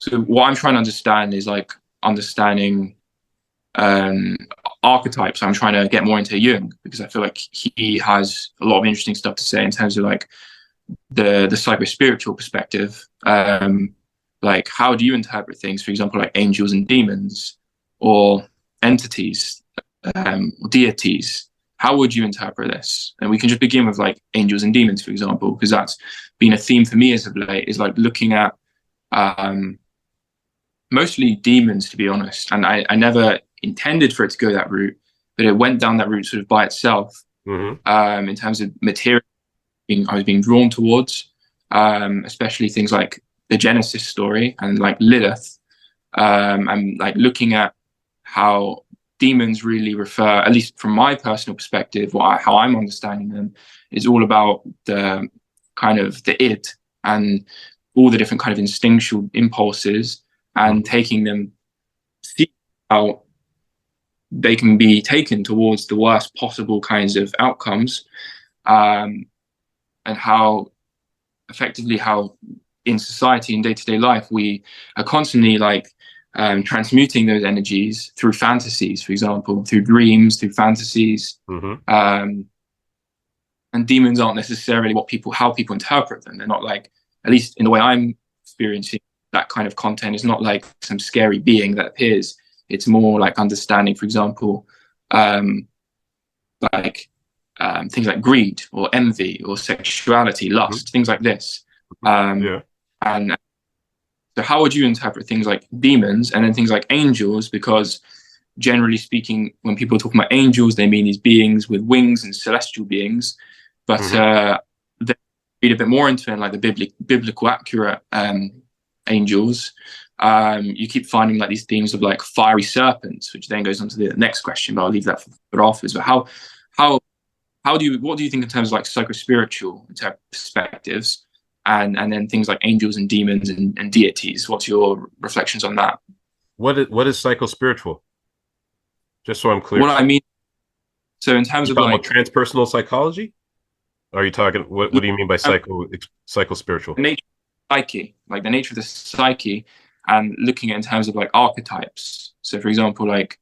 So what I'm trying to understand is like understanding um, archetypes. I'm trying to get more into Jung because I feel like he has a lot of interesting stuff to say in terms of like the psycho spiritual perspective. Like how do you interpret things? For example, like angels and demons, or entities, or deities. How would you interpret this? And we can just begin with like angels and demons, for example, because that's been a theme for me as of late. Is like looking at um, mostly demons, to be honest. And I never intended for it to go that route, but it went down that route sort of by itself. Hmm. In terms of material, I was being drawn towards, especially things like the Genesis story and like Lilith, and like looking at how demons really refer, at least from my personal perspective, how I'm understanding them, is all about the kind of the id and all the different kind of instinctual impulses and Hmm. taking them, see how they can be taken towards the worst possible kinds of outcomes, um, and how effectively how in society and day-to-day life we are constantly like transmuting those energies through fantasies, for example, through dreams, through fantasies. Hmm. um, and demons aren't necessarily how people interpret them. They're not like, at least in the way I'm experiencing that kind of content, it's not like some scary being that appears. It's more like understanding, for example, um, like things like greed or envy or sexuality, Hmm. lust, things like this. Um, Yeah. and so, how would you interpret things like demons and then things like angels? Because generally speaking, when people talk about angels, they mean these beings with wings and celestial beings. But Hmm. they read a bit more into it, like the biblical accurate angels. You keep finding like these themes of like fiery serpents, which then goes on to the next question. But I'll leave that for afterwards. But how what do you think in terms of like psycho-spiritual perspectives, and then things like angels and demons and deities? What's your reflections on that? What is psycho-spiritual? Just so I'm clear. What I mean, so in terms You of talking about like transpersonal psychology? Or are you talking what do you mean by the psycho-spiritual? nature of psyche, like the nature of the psyche, and looking at it in terms of like archetypes. So for example, like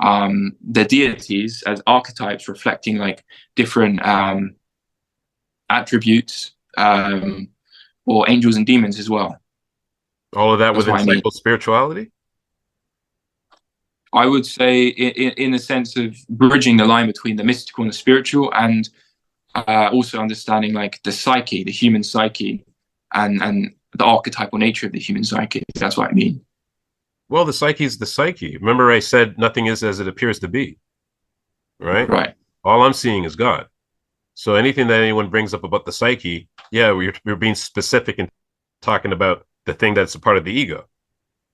the deities as archetypes reflecting like different attributes, or angels and demons as well. All of that That's within what I mean. psycho-spirituality? I would say, in a sense of bridging the line between the mystical and the spiritual, and also understanding like the psyche, the human psyche, and the archetypal nature of the human psyche. That's what I mean. Well, the psyche is the psyche. Remember I said nothing is as it appears to be, right? Right. All I'm seeing is God. So anything that anyone brings up about the psyche, yeah, we're being specific and talking about the thing that's a part of the ego,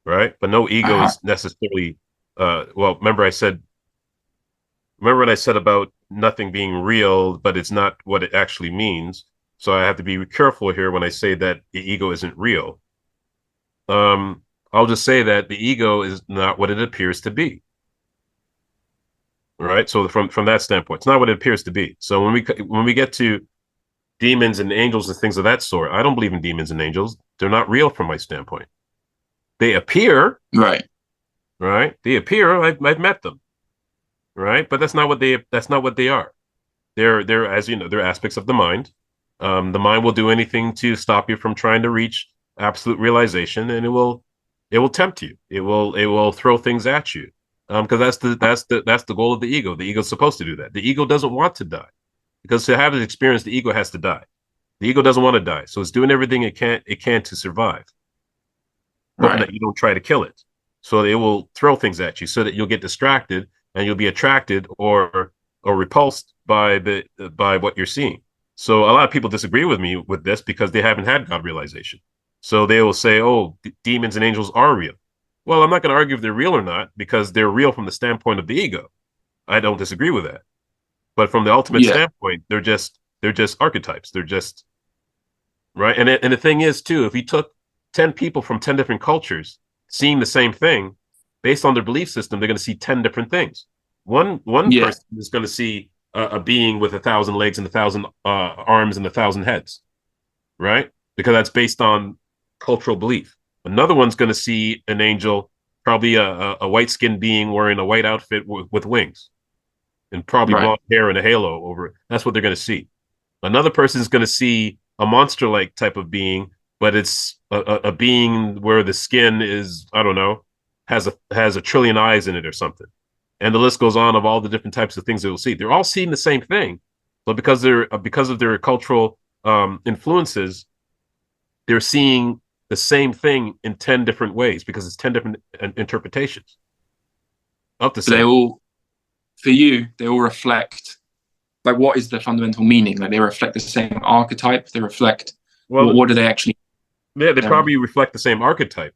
right? But no ego Uh-huh. is necessarily well, remember what I said about nothing being real, but it's not what it actually means. So I have to be careful here when I say that the ego isn't real. Um, I'll just say that the ego is not what it appears to be. Right. So from that standpoint, it's not what it appears to be. So when we get to demons and angels and things of that sort, I don't believe in demons and angels. They're not real from my standpoint. They appear, Right. right? They appear. I've met them, right? But that's not what they are. They're as you know, they're aspects of the mind. The mind will do anything to stop you from trying to reach absolute realization, and it will tempt you. It will throw things at you, because that's the goal of the ego. The ego's supposed to do that. The ego doesn't want to die, because to have an experience, the ego has to die. The ego doesn't want to die, so it's doing everything it can to survive, hoping Right. that you don't try to kill it. So it will throw things at you so that you'll get distracted and you'll be attracted or repulsed by what you're seeing. So a lot of people disagree with me with this because they haven't had God realization. So they will say, "Oh, demons and angels are real." Well, I'm not going to argue if they're real or not because they're real from the standpoint of the ego. I don't disagree with that. But from the ultimate Yeah. standpoint, they're just archetypes. They're just right. And the thing is too, if you took 10 people from 10 different cultures seeing the same thing, based on their belief system, they're going to see 10 different things. One Yeah. person is going to see a being with 1,000 legs and 1,000 arms and 1,000 heads, right? Because that's based on cultural belief. Another one's going to see an angel, probably a white-skinned being wearing a white outfit with wings and probably Right. blonde hair and a halo over it. That's what they're going to see. Another person's going to see a monster-like type of being, but it's a being where the skin is, I don't know, has a trillion eyes in it or something. And the list goes on of all the different types of things they will see. They're all seeing the same thing, but because of their cultural influences, they're seeing the same thing in 10 different ways because it's 10 different interpretations of the But they same. all, for you, they all reflect like what is the fundamental meaning? Like they reflect the same archetype. They reflect Well, what do they actually? yeah, they probably reflect the same archetype,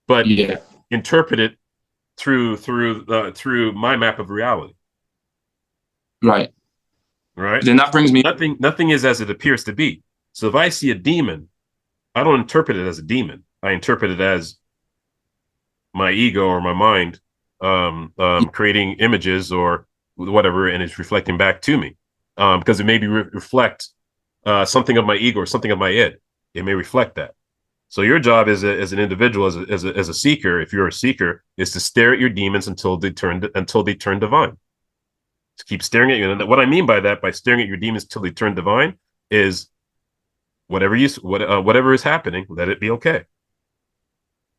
but Yeah. interpret it through my map of reality. Right. Right. But then that brings me. Nothing is as it appears to be. So if I see a demon, I don't interpret it as a demon. I interpret it as my ego or my mind creating images or whatever, and it's reflecting back to me because it may reflect something of my ego or something of my id. It may reflect that. So your job as an individual, as a seeker, if you're a seeker, is to stare at your demons until they turn divine. To keep staring at you. And what I mean by that, by staring at your demons until they turn divine, is whatever is happening, let it be okay.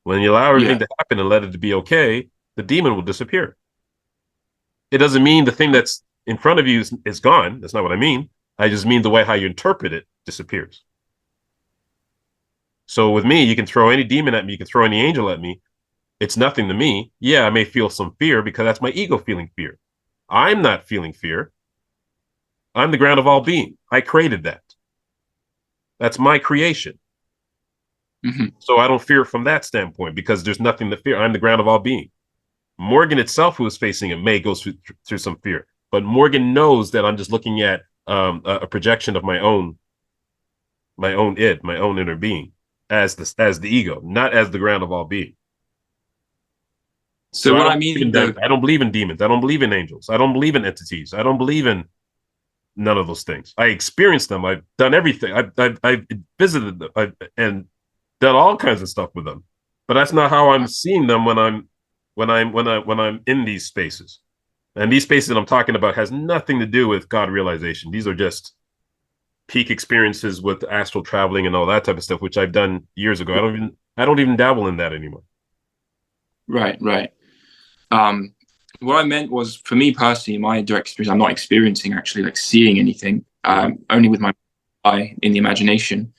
When you allow everything to happen and let it to be okay, the demon will disappear. It doesn't mean the thing that's in front of you is gone. That's not what I mean. I just mean the way how you interpret it disappears. So with me, you can throw any demon at me, you can throw any angel at me. It's nothing to me. Yeah, I may feel some fear because that's my ego feeling fear. I'm not feeling fear. I'm the ground of all being. I created that. That's my creation. Mm-hmm. So I don't fear from that standpoint because there's nothing to fear. I'm the ground of all being. Morgan itself, who is facing it, may go through some fear, but Morgan knows that I'm just looking at a projection of my own id, my own inner being, as the ego, not as the ground of all being. So what I mean, though, I don't believe in demons. I don't believe in angels. I don't believe in entities. I don't believe in none of those things. I experienced them. I've done everything. I've visited them and done all kinds of stuff with them. But that's not how I'm seeing them when I'm in these spaces. And these spaces that I'm talking about has nothing to do with God realization. These are just peak experiences with astral traveling and all that type of stuff, which I've done years ago. I don't even dabble in that anymore. Right. What I meant was, for me personally, my direct experience, I'm not experiencing actually like seeing anything, only with my eye in the imagination.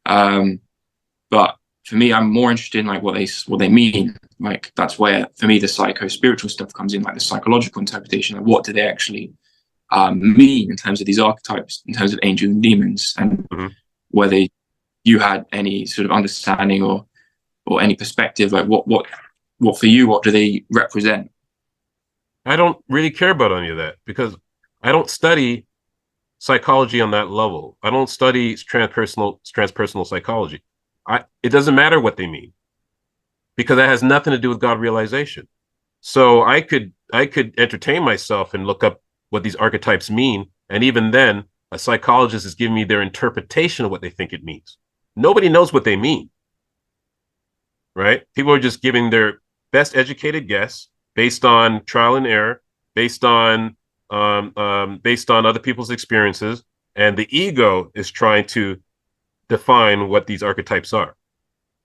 But for me, I'm more interested in like what they mean. Like that's where, for me, the psycho-spiritual stuff comes in, like the psychological interpretation. Like what do they actually mean in terms of these archetypes, in terms of angels and demons, and whether you had any sort of understanding or any perspective, like what for you, what do they represent? I don't really care about any of that because I don't study psychology on that level. I don't study transpersonal psychology. It doesn't matter what they mean because that has nothing to do with God realization. So I could entertain myself and look up what these archetypes mean, and even then, a psychologist is giving me their interpretation of what they think it means. Nobody knows what they mean, right? People are just giving their best educated guess based on trial and error, based on other people's experiences, and the ego is trying to define what these archetypes are.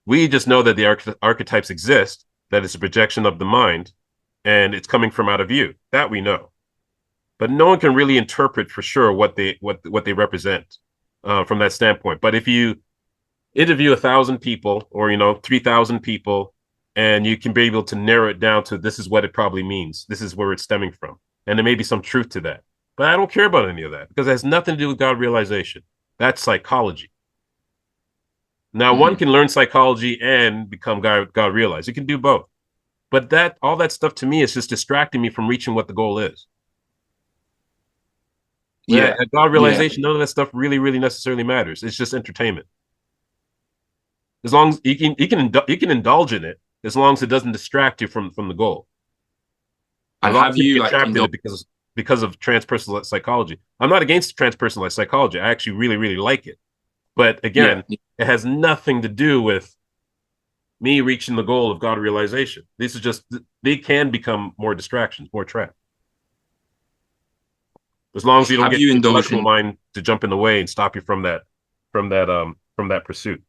We just know that the archetypes exist, that it's a projection of the mind, and it's coming from out of you. That we know. But no one can really interpret for sure what they represent from that standpoint. But if you interview 1,000 people or 3,000 people, and you can be able to narrow it down to this is what it probably means, this is where it's stemming from, and there may be some truth to that. But I don't care about any of that because it has nothing to do with God realization. That's psychology. Now, one can learn psychology and become God realized. You can do both. But all that stuff to me is just distracting me from reaching what the goal is. Yeah. God realization, none of that stuff really, really necessarily matters. It's just entertainment. As long as you can indulge in it, as long as it doesn't distract you from the goal. And have you like trapped in it because of transpersonal psychology? I'm not against transpersonal psychology. I actually really, really like it. But again, it has nothing to do with me reaching the goal of God realization. These are just, they can become more distractions, more traps. As long as you don't Have get you the indulged intellectual in mind to jump in the way and stop you from that pursuit.